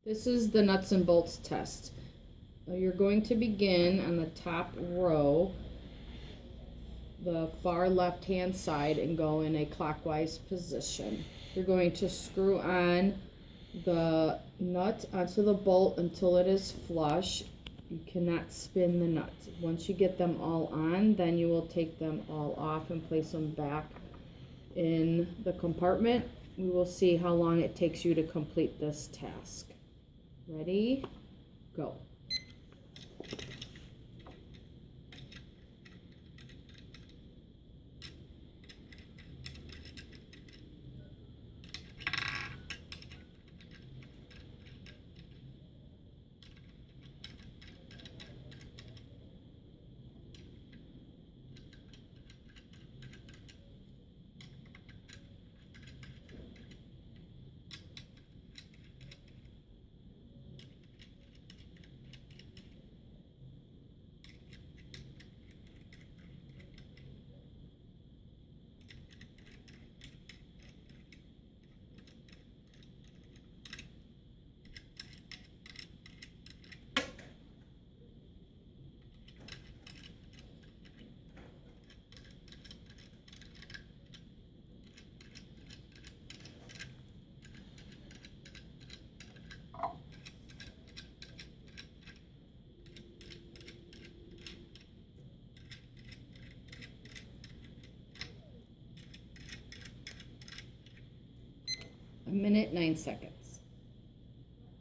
This is the nuts and bolts test. You're going to begin on the top row, the far left hand side, and go in a clockwise position. You're going to screw on the nut onto the bolt until it is flush. You cannot spin the nuts. Once you get them all on, then you will take them all off and place them back in the compartment. We will see how long it takes you to complete this task. Ready? Go. A minute, 9 seconds.